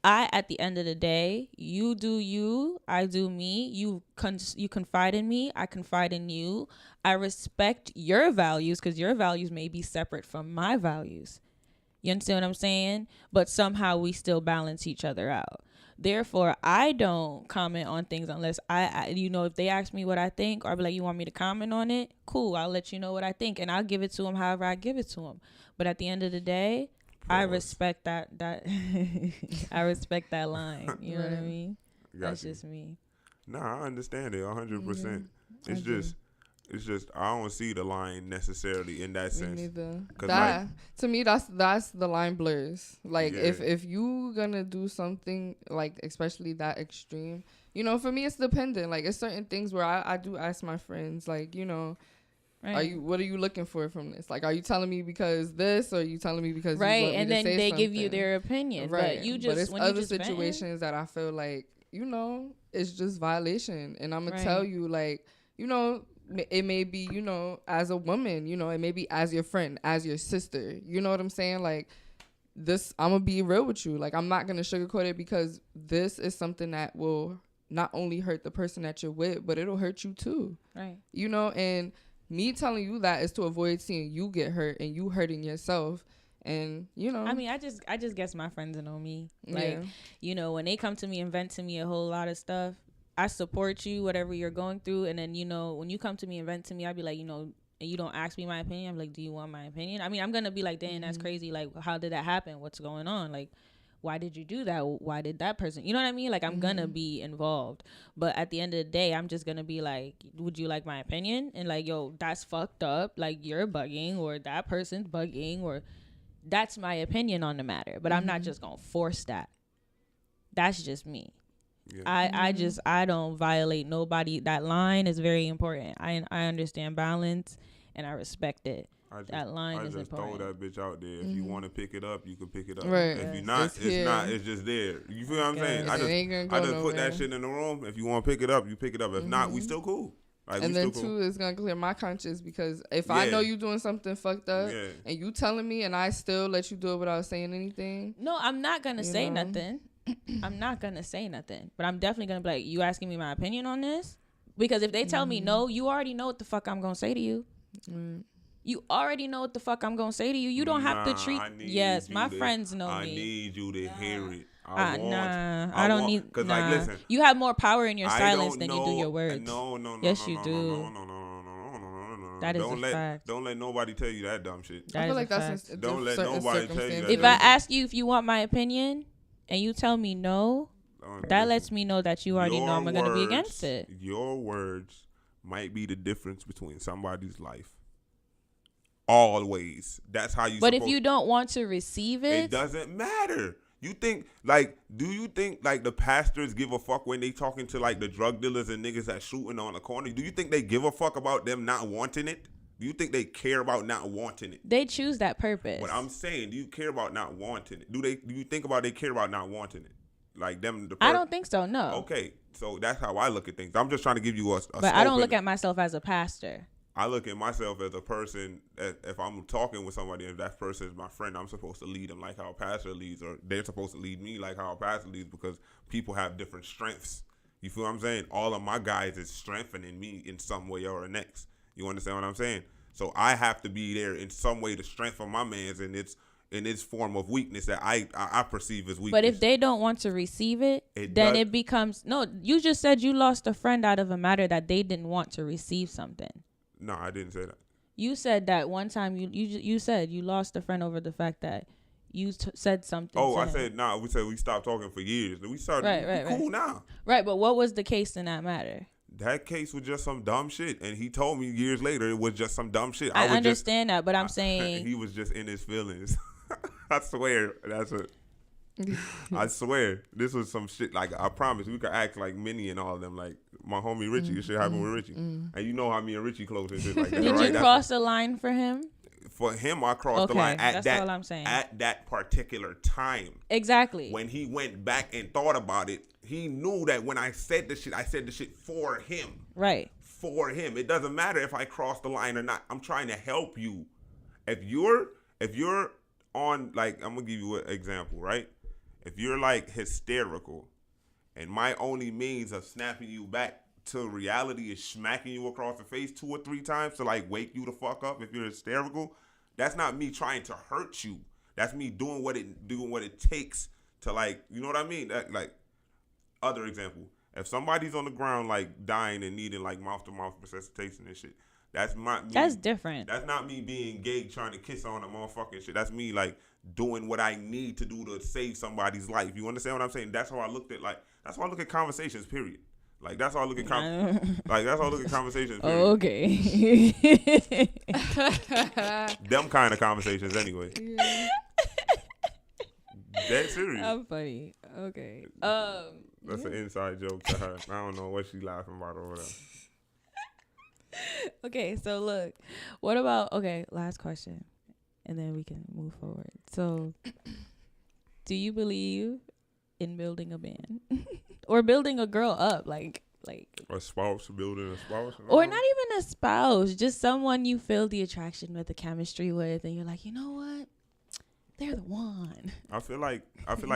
at the end of the day, you do you, I do me. You confide in me, I confide in you. I respect your values because your values may be separate from my values. You understand what I'm saying? But somehow we still balance each other out. Therefore, I don't comment on things unless I if they ask me what I think, or I'll be like, you want me to comment on it? Cool, I'll let you know what I think, and I'll give it to them however I give it to them. But at the end of the day, I respect that I respect that line. You know what I mean? That's just me. Nah, I understand it 100%. It's just I don't see the line necessarily in that sense. Me neither. To me, that's the line blurs. Like, if you gonna do something like especially that extreme, you know, for me it's dependent. Like, it's certain things where I do ask my friends, like, you know, what are you looking for from this? Like, are you telling me because this, or are you telling me because you want me and to then say they something? give you their opinion, right? But it's other situations that I feel like, you know, it's just violation, and I'm gonna tell you, like, you know. It may be, you know, as a woman, you know, it may be as your friend, as your sister. You know what I'm saying? Like, this, I'm going to be real with you. Like, I'm not going to sugarcoat it, because this is something that will not only hurt the person that you're with, but it'll hurt you too. Right. You know, and me telling you that is to avoid seeing you get hurt and you hurting yourself. And, you know, I mean, I just guess my friends know me. Like, you know, when they come to me and vent to me a whole lot of stuff, I support you, whatever you're going through. And then, you know, when you come to me and vent to me, I'll be like, you know, and you don't ask me my opinion, I'm like, do you want my opinion? I mean, I'm gonna be like, dang, that's crazy. Like, how did that happen? What's going on? Like, why did you do that? Why did that person? You know what I mean? Like, I'm gonna be involved. But at the end of the day, I'm just gonna be like, would you like my opinion? And like, yo, that's fucked up. Like, you're bugging, or that person's bugging, or that's my opinion on the matter. But I'm not just gonna force that. That's just me. Yeah. I don't violate nobody. That line is very important. I understand balance and I respect it. That line is important. I just throw that bitch out there. If you want to pick it up, you can pick it up. Right. If you're not, it's just there. You feel what I'm saying? I just put that shit in the room. If you want to pick it up, you pick it up. If not, we still cool. Like, and then too, it's gonna clear my conscience, because if I know you doing something fucked up and you telling me and I still let you do it without saying anything. No, I'm not gonna say nothing. I'm not gonna say nothing, but I'm definitely gonna be like, you asking me my opinion on this? Because if they tell me no, you already know what the fuck I'm gonna say to you. You already know what the fuck I'm gonna say to you. You don't have to treat. Yes, my friends know me. I need you to hear it. I don't need. Because like, listen, you have more power in your silence than you do your words. No. Yes, you do. No. That is a fact. Don't let nobody tell you that dumb shit. I feel like that's don't let nobody tell you that. If I ask you if you want my opinion and you tell me no, that lets me know that you already know I'm gonna be against it. Your words might be the difference between somebody's life. Always. That's how you. But if you don't want to receive it doesn't matter. You think do you think like the pastors give a fuck when they talking to like the drug dealers and niggas that shooting on the corner? Do you think they give a fuck about them not wanting it? Do you think they care about not wanting it? They choose that purpose. But I'm saying, do you care about not wanting it? Do you think about they care about not wanting it? Like them. I don't think so. No. Okay, so that's how I look at things. I'm just trying to give you a but I don't look at myself as a pastor. I look at myself as a person. If I'm talking with somebody, if that person is my friend, I'm supposed to lead them like how a pastor leads, or they're supposed to lead me like how a pastor leads, because people have different strengths. You feel what I'm saying? All of my guys is strengthening me in some way or the next. You understand what I'm saying? So I have to be there in some way to strengthen my man's in its form of weakness that I perceive as weakness. But if they don't want to receive it it becomes no. You just said you lost a friend out of a matter that they didn't want to receive something. No, I didn't say that. You said that one time you said you lost a friend over the fact that you said something. Oh, I said nah. We said we stopped talking for years. We started cool now. Right, but what was the case in that matter? That case was just some dumb shit, and he told me years later it was just some dumb shit. I understand that, but I'm saying he was just in his feelings. I swear, I swear, this was some shit. Like, I promise, we could act like Minnie and all of them. Like my homie Richie, this shit happened with Richie, and you know how me and Richie close and shit like that. Did you cross the line for him? For him, I crossed the line at that's all I'm saying. At that particular time. Exactly. When he went back and thought about it, he knew that when I said the shit for him. Right. For him. It doesn't matter if I cross the line or not. I'm trying to help you. If you're on, like, I'm gonna give you an example, right? If you're like hysterical, and my only means of snapping you back to reality is smacking you across the face 2 or 3 times to like wake you the fuck up, if you're hysterical, that's not me trying to hurt you. That's me doing what it takes to, like, you know what I mean? That, like, other example, if somebody's on the ground like dying and needing like mouth to mouth resuscitation and shit, that's different. That's not me being gay trying to kiss on a motherfucking shit. That's me like doing what I need to do to save somebody's life. You understand what I'm saying? That's how I look at conversations, period. Like, that's how I look at conversations, period. Okay. Them kind of conversations anyway. Yeah. That's serious. I'm funny. Okay. That's an inside joke to her. I don't know what she laughing about over there. Okay, so look. What about, last question, and then we can move forward. So, do you believe in building a man? Or building a girl up, like a spouse, building a spouse, or not even a spouse, just someone you feel the attraction with, the chemistry with, and you're like, you know what, they're the one. I feel like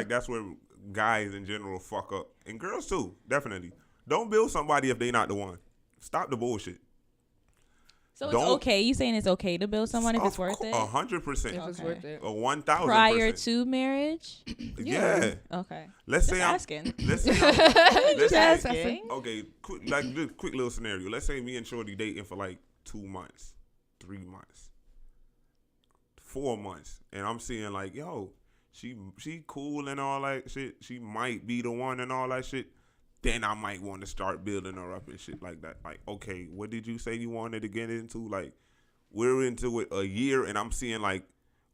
that's where guys in general fuck up, and girls too, definitely. Don't build somebody if they not the one. Stop the bullshit. So it's okay. You saying it's okay to build someone if it's worth it? 100%. If it's worth it. 1,000%. Prior to marriage? Yeah. Okay. Let's just say asking. Let's say just asking. Okay, quick little scenario. Let's say me and Shorty dating for like 2 months. 3 months, 4 months, and I'm seeing like, yo, she cool and all that shit. She might be the one and all that shit. Then I might want to start building her up and shit like that. Like, okay, what did you say you wanted to get into? Like, we're into it a year, and I'm seeing like,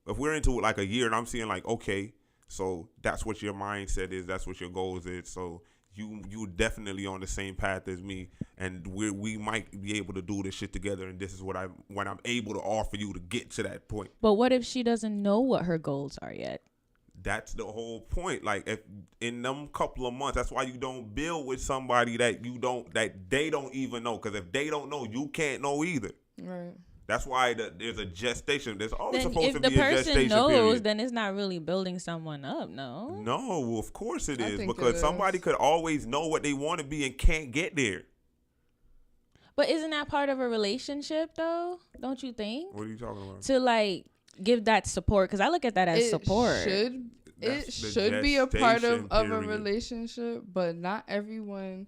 if we're into it like a year, and I'm seeing like, okay, so that's what your mindset is. That's what your goals is. So you definitely on the same path as me, and we might be able to do this shit together. And this is what I'm able to offer you to get to that point. But what if she doesn't know what her goals are yet? That's the whole point. Like, if in them couple of months, that's why you don't build with somebody that they don't even know. Because if they don't know, you can't know either. Right. That's why there's a gestation. There's always then supposed to be a gestation period. If the person knows, then it's not really building someone up, no? No, of course it is. Because somebody could always know what they want to be and can't get there. But isn't that part of a relationship, though? Don't you think? What are you talking about? To, like, give that support. Because I look at that as support. It should be a part of a relationship, but not everyone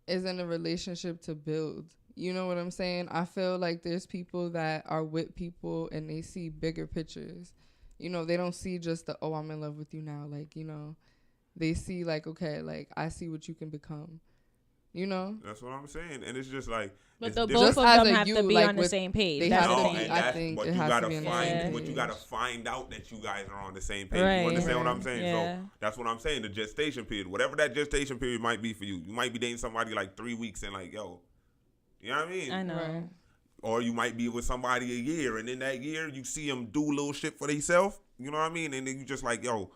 is in a relationship to build. You know what I'm saying? I feel like there's people that are with people and they see bigger pictures. You know, they don't see just the, oh, I'm in love with you now. Like, you know, they see like, okay, like, I see what you can become. You know? That's what I'm saying. And it's just like, but both of them have to be on the same page. That's the thing. I think but it you has gotta to be on the find, same but page. you gotta find out that you guys are on the same page. Right. You understand what I'm saying? Yeah. So that's what I'm saying. The gestation period, whatever that gestation period might be for you, you might be dating somebody like 3 weeks and like, yo, you know what I mean? I know. Right. Or you might be with somebody a year, and in that year you see them do little shit for themselves. You know what I mean? And then you just like, yo,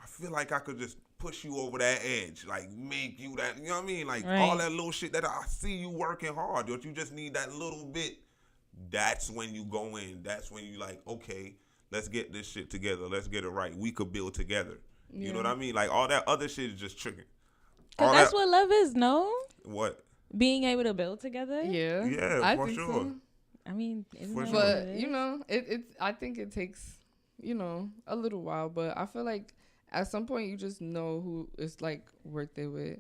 I feel like I could just push you over that edge, like make you that, you know what I mean? Like all that little shit that I see you working hard, but you just need that little bit. That's when you go in. That's when you like, okay, let's get this shit together. Let's get it right. We could build together. Yeah. You know what I mean? Like all that other shit is just tricking. Because that's what love is, no? What? Being able to build together? Yeah. Yeah, I for think sure. So. I mean, but you know, I think it takes, you know, a little while, but I feel like at some point you just know who is like worth it with.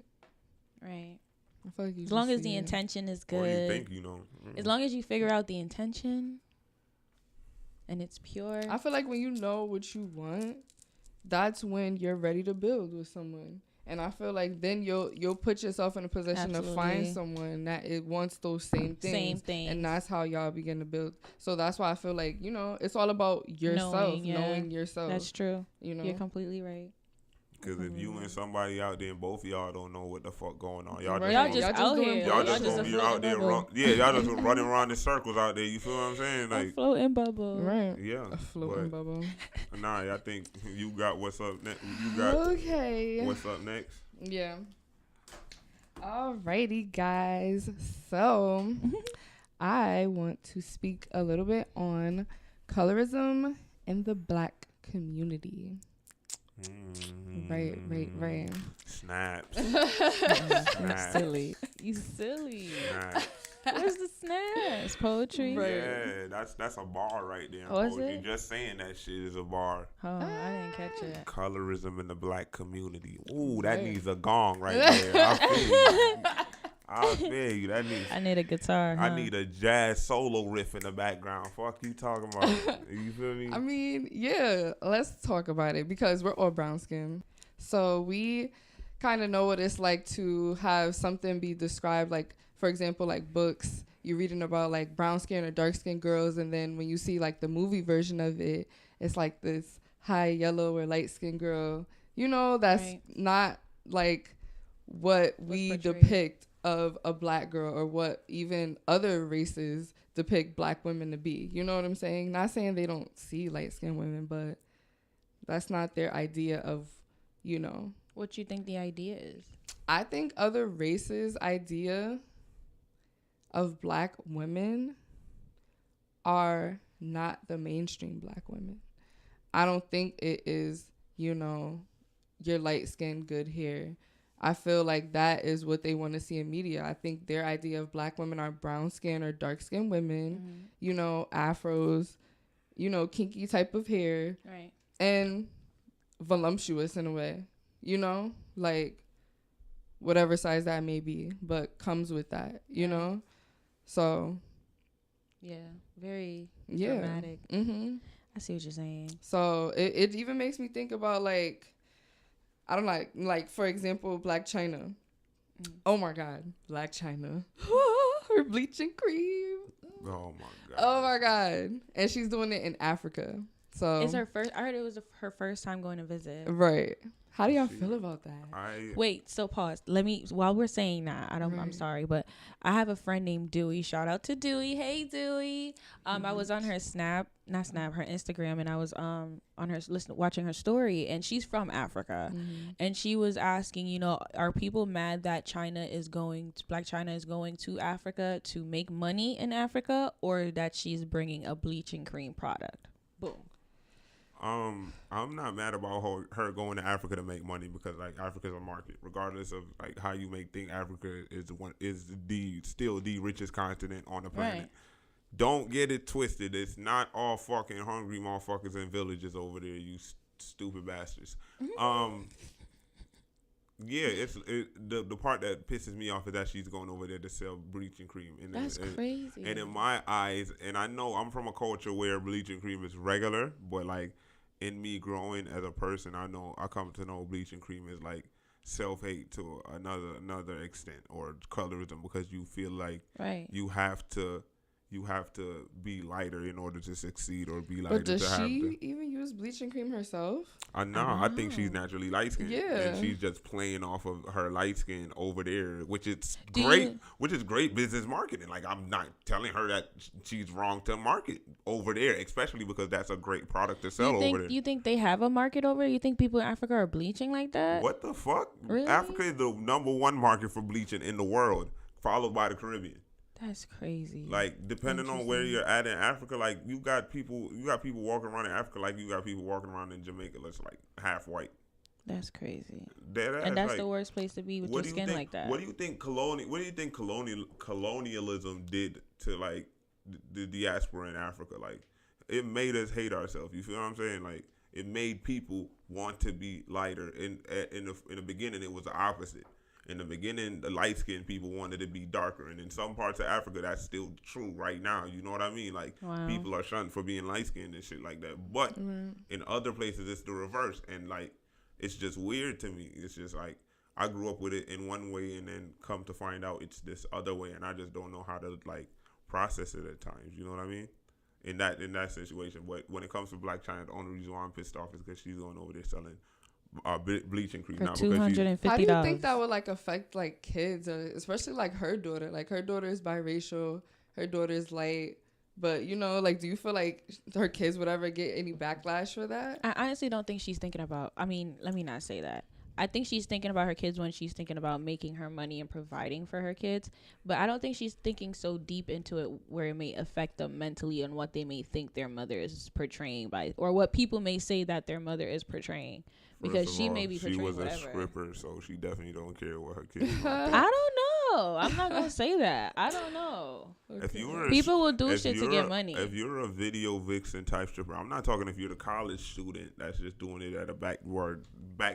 Right. I feel like as long as the intention is good. Or you think you know. As long as you figure out the intention and it's pure. I feel like when you know what you want, that's when you're ready to build with someone. And I feel like then you'll put yourself in a position to find someone that it wants those same things. And that's how y'all begin to build. So that's why I feel like, you know, it's all about yourself, knowing yourself. That's true. You know, you're completely right. Because if you and somebody out there and both of y'all don't know what the fuck going on, y'all just out here. Y'all just gonna be out there. Y'all just running around in circles out there. You feel what I'm saying? Like a floating bubble. Right. Yeah. A floating bubble. Nah, I think you got what's up next. You got what's up next. Yeah. Alrighty, guys. So I want to speak a little bit on colorism in the Black community. Right. Snaps. You silly. Snaps. Where's the snaps? Poetry? Yeah, that's a bar right there. Oh, is it? Just saying that shit is a bar. Oh, I didn't catch it. Colorism in the Black community. Ooh, that needs a gong right there. I feel you. I need a guitar. I need a jazz solo riff in the background. Fuck you talking about? You feel me? I mean, yeah. Let's talk about it because we're all brown skin, so we kind of know what it's like to have something be described like, for example, like books. You're reading about like brown skin or dark skin girls, and then when you see like the movie version of it, it's like this high yellow or light skin girl. You know, that's not like what we depict of a Black girl or what even other races depict Black women to be. You know what I'm saying? Not saying they don't see light-skinned women, but that's not their idea of, you know. What you think the idea is? I think other races' idea of Black women are not the mainstream Black women. I don't think it is, you know, your light-skinned, good hair. I feel like that is what they want to see in media. I think their idea of Black women are brown skin or dark skin women, you know, afros, you know, kinky type of hair. Right. And voluptuous in a way, you know, like whatever size that may be, but comes with that, you know? So Yeah, very dramatic. Mm-hmm. I see what you're saying. So it even makes me think about like, I don't like for example, Black China. Oh my God, Black China. Her bleaching cream. Oh my God. Oh my God. And she's doing it in Africa. So it's her first. I heard it was her first time going to visit. Right. How do y'all feel about that? Wait, so pause. Let me, while we're saying that, I'm sorry, but I have a friend named Dewey. Shout out to Dewey. Hey, Dewey. I was on her her Instagram, and I was on her watching her story, and she's from Africa, and she was asking, you know, are people mad that Black China is going to Africa to make money in Africa, or that she's bringing a bleaching cream product? Boom. I'm not mad about her going to Africa to make money, because like Africa's a market, regardless of like how you make things. Africa is still the richest continent on the planet. Right. Don't get it twisted. It's not all fucking hungry motherfuckers in villages over there, you stupid bastards. Yeah, the part that pisses me off is that she's going over there to sell bleaching cream. And that's crazy. And in my eyes, and I know I'm from a culture where bleaching cream is regular, but like in me growing as a person, I come to know bleaching cream is like self-hate to another extent, or colorism, because you feel like you have to be lighter in order to succeed, or be lighter. But does she even use bleaching cream herself? I think she's naturally light skinned. Yeah. And she's just playing off of her light skin over there, which is great business marketing. Like, I'm not telling her that she's wrong to market over there, especially because that's a great product to sell over there. You think they have a market over there? You think people in Africa are bleaching like that? What the fuck? Really? Africa is the #1 market for bleaching in the world, followed by the Caribbean. That's crazy. Like, depending on where you're at in Africa, like you got people walking around in Africa like you got people walking around in Jamaica that's like half white. That's crazy. And that's like, the worst place to be with your skin like that. What do you think colonialism did to like the diaspora in Africa? Like, it made us hate ourselves. You feel what I'm saying? Like, it made people want to be lighter. In the beginning, it was the opposite. In the beginning, the light-skinned people wanted to be darker. And in some parts of Africa, that's still true right now. You know what I mean? Like, people are shunned for being light-skinned and shit like that. But in other places, it's the reverse. And, like, it's just weird to me. It's just, like, I grew up with it in one way and then come to find out it's this other way. And I just don't know how to, like, process it at times. You know what I mean? In that situation. But when it comes to Black China, the only reason why I'm pissed off is because she's going over there selling bleaching cream for $250. How do you think that would like affect like kids, especially like her daughter? Like, her daughter is biracial, her daughter is light, but you know, like, do you feel like her kids would ever get any backlash for that? I honestly don't think she's thinking about. I mean, let me not say that. I think she's thinking about her kids when she's thinking about making her money and providing for her kids. But I don't think she's thinking so deep into it where it may affect them mentally and what they may think their mother is portraying or what people may say that their mother is portraying. Because she may be portraying whatever. She was a stripper, so she definitely don't care what her kids I don't know. I'm not going to say that. I don't know. Okay. People will do shit to get money. If you're a video vixen type stripper, I'm not talking if you're the college student that's just doing it at a back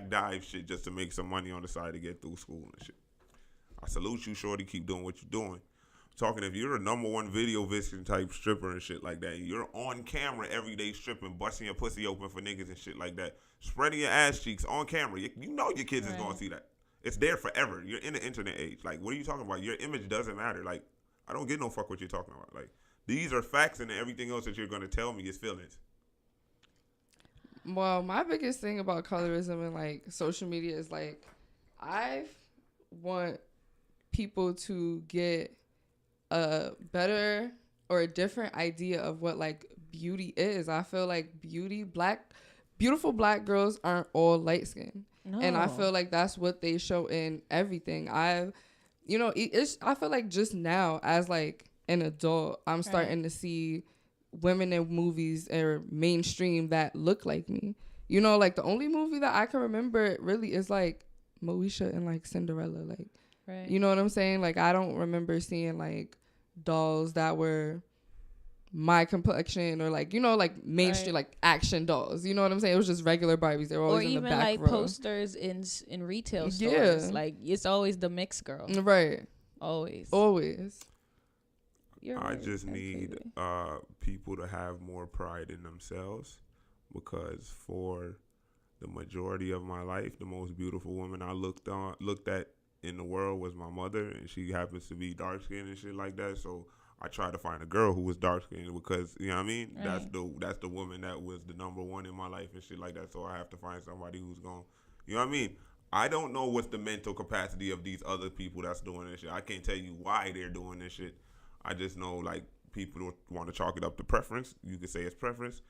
dive shit just to make some money on the side to get through school and shit. I salute you, shorty. Keep doing what you're doing. Talking if you're a #1 video vixen type stripper and shit like that, you're on camera every day stripping, busting your pussy open for niggas and shit like that, spreading your ass cheeks on camera. You know your kids is gonna see that. It's there forever. You're in the internet age. Like, what are you talking about? Your image doesn't matter. Like, I don't get no fuck what you're talking about. Like, these are facts, and everything else that you're gonna tell me is feelings. Well, my biggest thing about colorism and like social media is like, I want people to get a better or a different idea of what like beauty is. I feel like beautiful black girls aren't all light skinned. No. And I feel like that's what they show in everything. I feel like just now as like an adult, I'm starting to see women in movies or mainstream that look like me. You know, like the only movie that I can remember really is like Moesha and like Cinderella. Like, you know what I'm saying? Like, I don't remember seeing like dolls that were my complexion or like, you know, like mainstream like action dolls. You know what I'm saying? It was just regular Barbies. They were always in the back row. Or even like posters in retail stores. Like, it's always the mixed girl. Right. Always. I just need people to have more pride in themselves, because for the majority of my life, the most beautiful woman I looked at in the world was my mother, and she happens to be dark skinned and shit like that. So I tried to find a girl who was dark skinned, because you know what I mean. Right. That's the woman that was the number one in my life and shit like that. So I have to find somebody who's going, you know what I mean. I don't know what's the mental capacity of these other people that's doing this shit. I can't tell you why they're doing this shit. I just know, like, people want to chalk it up to preference. You could say it's preference.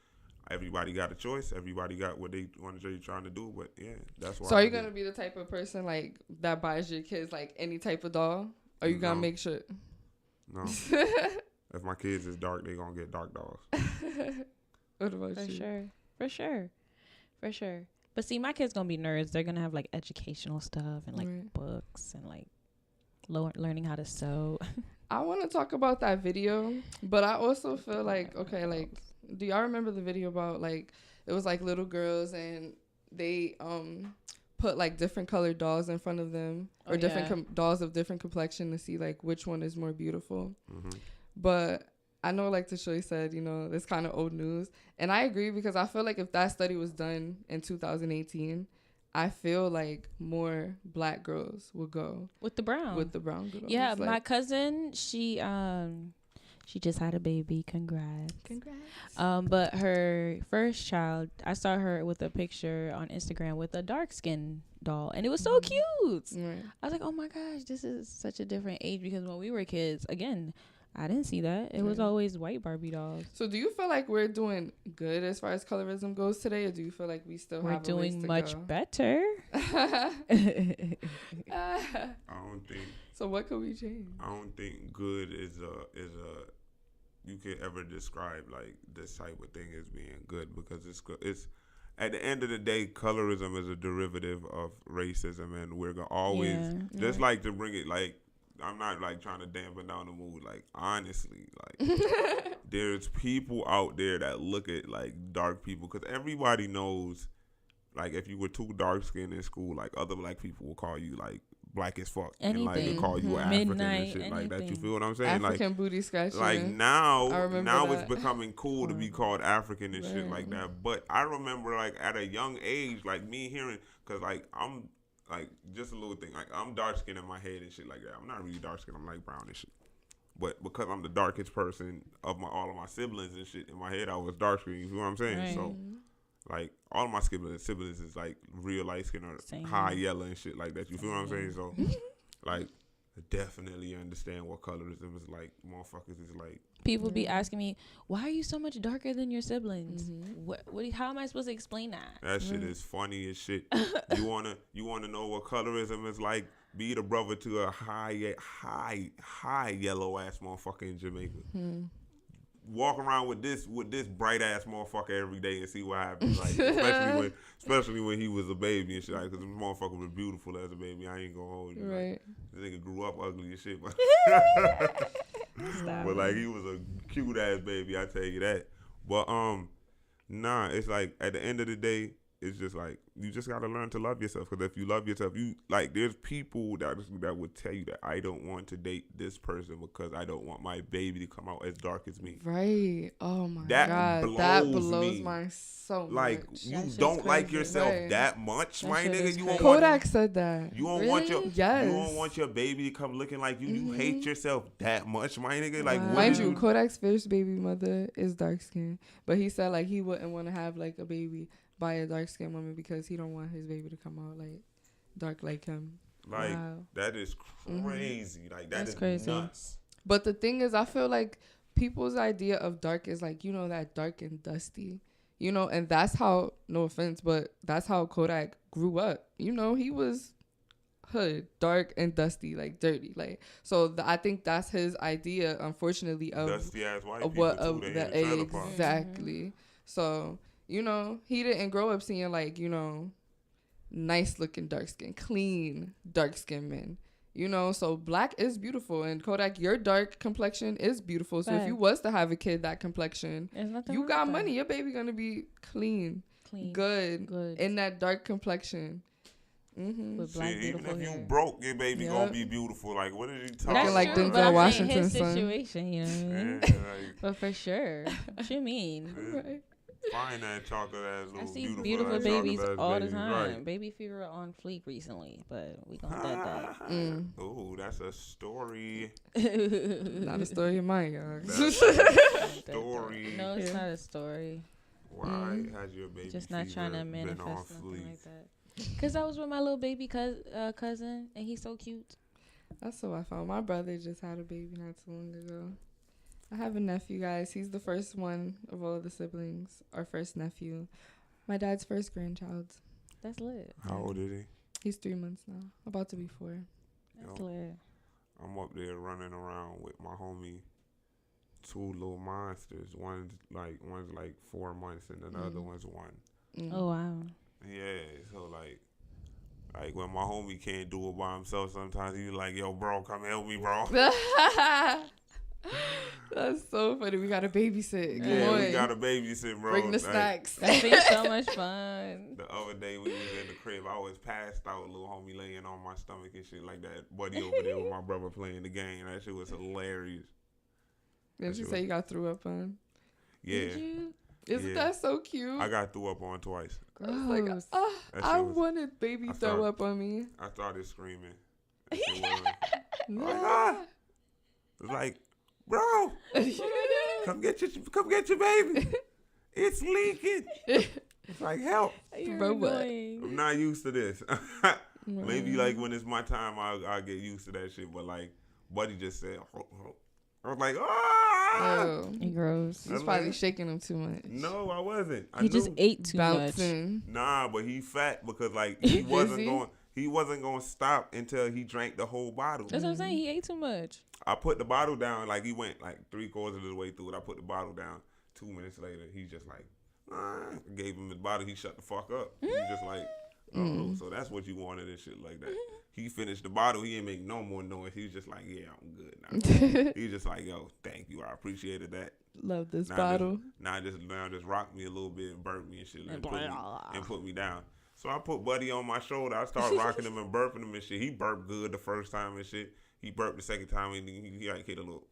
Everybody got a choice. Everybody got what they want to trying to do. But yeah, that's why. So are you gonna be the type of person like that buys your kids like any type of doll? Or you gonna make sure? No. If my kids is dark, they gonna get dark dolls. What about you? For sure. But see, my kids gonna be nerds. They're gonna have like educational stuff and like books and like learning how to sew. I want to talk about that video, but I also feel like, okay, like, do y'all remember the video about like it was like little girls and they put like different colored dolls in front of them or different dolls of different complexion to see like which one is more beautiful. Mm-hmm. But I know, like Tashoy said, you know, it's kind of old news. And I agree, because I feel like if that study was done in 2018, I feel like more black girls would go. With the brown girls. Yeah, my cousin, she just had a baby. Congrats. But her first child, I saw her with a picture on Instagram with a dark-skinned doll. And it was so cute. Right. I was like, oh, my gosh, this is such a different age. Because when we were kids, again, I didn't see that. It was always white Barbie dolls. So do you feel like we're doing good as far as colorism goes today, or do you feel like we still have a ways to go? We're doing much better. I don't think. So what could we change? I don't think good is a you could ever describe like this type of thing as being good, because it's at the end of the day, colorism is a derivative of racism, and we're gonna always like to bring it like. I'm not like trying to dampen down the mood. Like, honestly, like there's people out there that look at like dark people, because everybody knows, like, if you were too dark skinned in school, like other black people will call you like black as fuck, anything. And like they call you African and shit like that. You feel what I'm saying? African like, booty scratching. Like now it's becoming cool to be called African and shit like that. But I remember like at a young age, like me hearing, because like I'm. Like, just a little thing. Like, I'm dark-skinned in my head and shit like that. I'm not really dark-skinned. I'm, like, brown and shit. But because I'm the darkest person of all of my siblings and shit, in my head, I was dark-skinned. You feel what I'm saying? Right. So, like, all of my siblings is, like, real light-skinned or high yellow and shit like that. You feel what I'm saying? So, like, I definitely understand what colorism is like. Motherfuckers is like. People be asking me, why are you so much darker than your siblings? Mm-hmm. How am I supposed to explain that? That shit is funny as shit. You wanna know what colorism is like? Be the brother to a high yellow ass motherfucker in Jamaica. Hmm. Walk around with this bright ass motherfucker every day and see what happens. Like, especially when he was a baby and shit. Like, 'cause the motherfucker was beautiful as a baby. I ain't gonna hold you. Right. Like, this nigga grew up ugly as shit, but but like he was a cute ass baby. I tell you that. But nah, it's like at the end of the day, it's just like you just gotta learn to love yourself. Because if you love yourself, you like there's people that would tell you that I don't want to date this person because I don't want my baby to come out as dark as me. Right. Oh my God. That blows my so much. Like you don't like yourself that much, my nigga. You Kodak said that. You don't want your you don't want your baby to come looking like you. Mm-hmm. You hate yourself that much, my nigga. Like mind you, Kodak's first baby mother is dark skinned, but he said like he wouldn't want to have like a baby by a dark skinned woman because he don't want his baby to come out like dark like him. Like that is crazy. Mm-hmm. Like that's crazy. Nuts. But the thing is, I feel like people's idea of dark is like, you know, that dark and dusty, you know, and that's how, no offense, but that's how Kodak grew up. You know, he was hood, dark and dusty, like dirty, like so. I think that's his idea, unfortunately, of dusty ass white people of that exactly. Mm-hmm. So. You know, he didn't grow up seeing, like, you know, nice-looking dark-skinned, clean dark-skinned men. You know, so black is beautiful. And Kodak, your dark complexion is beautiful. So if you was to have a kid that complexion, you got money. Your baby going to be clean, good, in that dark complexion. With black, shit, even if hair. you broke, your baby gonna be beautiful. Like, what are you talking about? Like Denzel Denzel Washington, his situation, you know what I mean? Like, but for sure, what you mean? Right. Find that chocolate ass little I see beautiful babies all the babies, time. right. Baby fever on fleek recently, but we gonna that. Oh, that's a story. Not a story of mine, y'all. That's a story. No, it's not a story. Why has your baby just not trying to manifest been on nothing fleek? like that? Cause I was with my little baby cousin, and he's so cute. That's what I found. My brother just had a baby not too long ago. I have a nephew, guys. He's the first one of all of the siblings. Our first nephew. My dad's first grandchild. That's lit. How old is he? He's 3 months now. About to be 4. That's lit. I'm up there running around with my homie. 2 little monsters. One's like 4 months and the other one's 1. Oh wow. Yeah, so like when my homie can't do it by himself, sometimes he's like, "Yo, bro, come help me, bro." That's so funny. We got to babysit. We got to babysit, bro. Bring the snacks. That seems so much fun. The other day we was in the crib. I was passed out, little homie laying on my stomach and shit like that. Buddy over there with my brother playing the game. That shit was hilarious. Did you say you got threw up on? Yeah. Did you? Isn't that so cute? I got threw up on twice. I was like, I wanted baby throw up on me. I started screaming. It's like, bro, come get your baby. It's leaking. It's like, help. I'm not used to this. Maybe like when it's my time, I'll get used to that shit. But like, Buddy just said, I was like, oh, he gross. He's probably shaking him too much. No, I wasn't. He just ate too much. Nah, but he fat because like he wasn't going to stop until he drank the whole bottle. That's what I'm saying. He ate too much. I put the bottle down. Like he went like 3/4 of the way through it. I put the bottle down. 2 minutes later, he just like, gave him his bottle. He shut the fuck up. He just like, so that's what you wanted and shit like that. He finished the bottle. He didn't make no more noise. He was just like, yeah, I'm good now. He was just like, yo, thank you. I appreciated that. Love this bottle. Now just rocked me a little bit and burped me and shit and put me down. So I put Buddy on my shoulder. I started rocking him and burping him and shit. He burped good the first time and shit. He burped the second time and he like hit a little.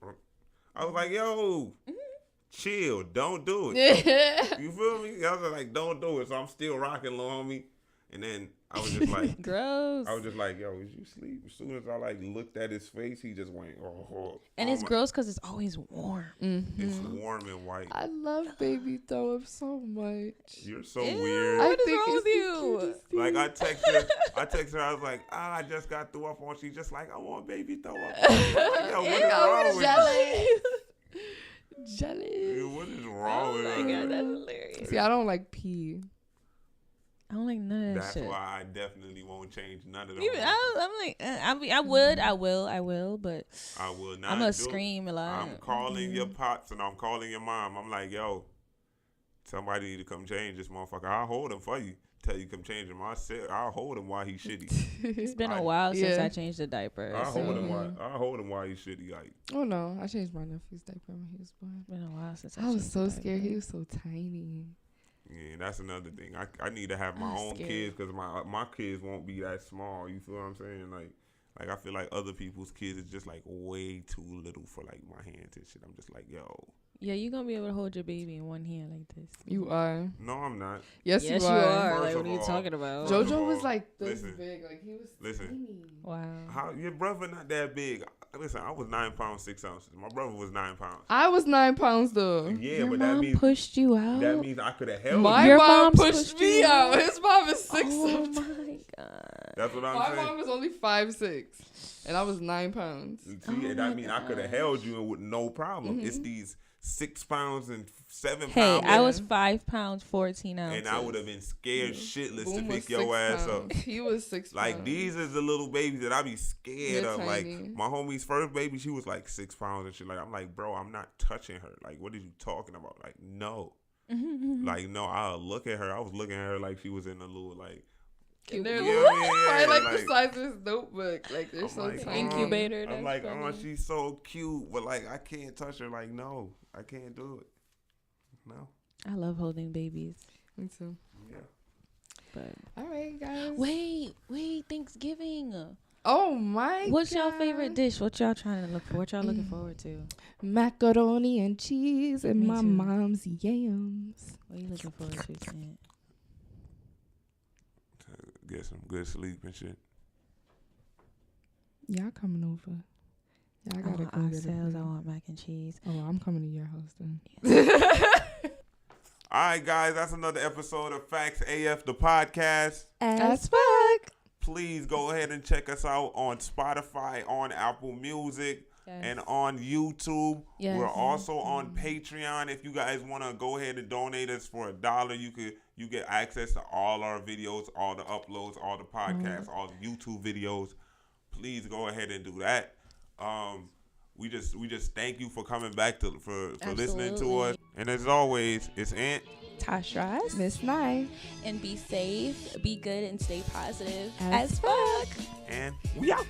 I was like, yo, chill. Don't do it. You feel me? I was like, don't do it. So I'm still rocking, little homie. And then I was just like, gross. I was just like, yo, is you sleep? As soon as I like looked at his face, he just went, oh. And it's gross because it's always warm. Mm-hmm. It's warm and white. I love baby throw up so much. You're so weird. What is wrong with you? Like I text her. I was like, I just got threw up on. She just like, I want baby throw up. Yo, what is wrong with you? Jealous. Dude, what is wrong with you? Oh my God, that's hilarious. See, I don't like pee. I don't like none of that That's shit. why I definitely won't change none of them. I'm like, I will, but I will not. I'm gonna scream a lot. I'm calling your pops and I'm calling your mom. I'm like, yo, somebody need to come change this motherfucker. I'll hold him for you. Tell you come change him. I'll hold him while he's shitty. It's been a while since I changed the diaper. I'll hold him while he's shitty. Like, oh no, I changed my nephew's diaper when he was born. It's been a while since I was so scared. He was so tiny. yeah, that's another thing. I need to have my own kids because my kids won't be that small. You feel what I'm saying? Like I feel like other people's kids is just like way too little for like my hands and shit. I'm just like, yo. Yeah, you gonna be able to hold your baby in one hand like this. You are. No, I'm not. Yes, you are. Like, what are you talking about? JoJo was like this big. Like he was tiny. Wow. How your brother not that big? Listen, I was 9 pounds 6 ounces. My brother was 9 pounds. I was 9 pounds though. Yeah, Your but mom that means pushed you out. That means I could have held my you. My mom pushed me out. His mom is 6. Oh my God. That's what I'm saying. My mom was only 5'6", and I was 9 pounds. See, that means I could have held you with no problem. It's these 6 pounds and 7 pounds. Hey, I was 5 pounds 14 ounces. And I would have been scared shitless Boom to pick your ass up. He was 6 Like, pounds. these is the little babies that I be scared They're of. tiny. Like, my homie's first baby, she was like 6 pounds and shit. Like, I'm like, bro, I'm not touching her. Like, what are you talking about? Like, no. Like, no, I'll look at her. I was looking at her like she was in a little, like, And they're yeah, like like the size of this notebook. Like, they're so like, tiny. Incubator. I'm like, oh, she's so cute. But, like, I can't touch her. Like, no, I can't do it. No. I love holding babies. Me too. Yeah. But all right, guys. Wait, Thanksgiving. Oh my! What's y'all favorite dish? What y'all trying to look for? What y'all looking forward to? Macaroni and cheese and my mom's yams. What are you looking forward to, Sam? To get some good sleep and shit. Y'all coming over? Y'all gotta go get it. I want mac and cheese. Oh, I'm coming to your house then. Yes. All right, guys, that's another episode of FaxxxAF, the podcast. As fuck. Please go ahead and check us out on Spotify, on Apple Music, and on YouTube. Yes. We're also on Patreon. If you guys want to go ahead and donate us for $1, you get access to all our videos, all the uploads, all the podcasts, all the YouTube videos. Please go ahead and do that. We just thank you for coming back for listening to us. And as always, it's Ant, Tase Rass, Ms.Ny, and be safe, be good, and stay positive as fuck. And we out.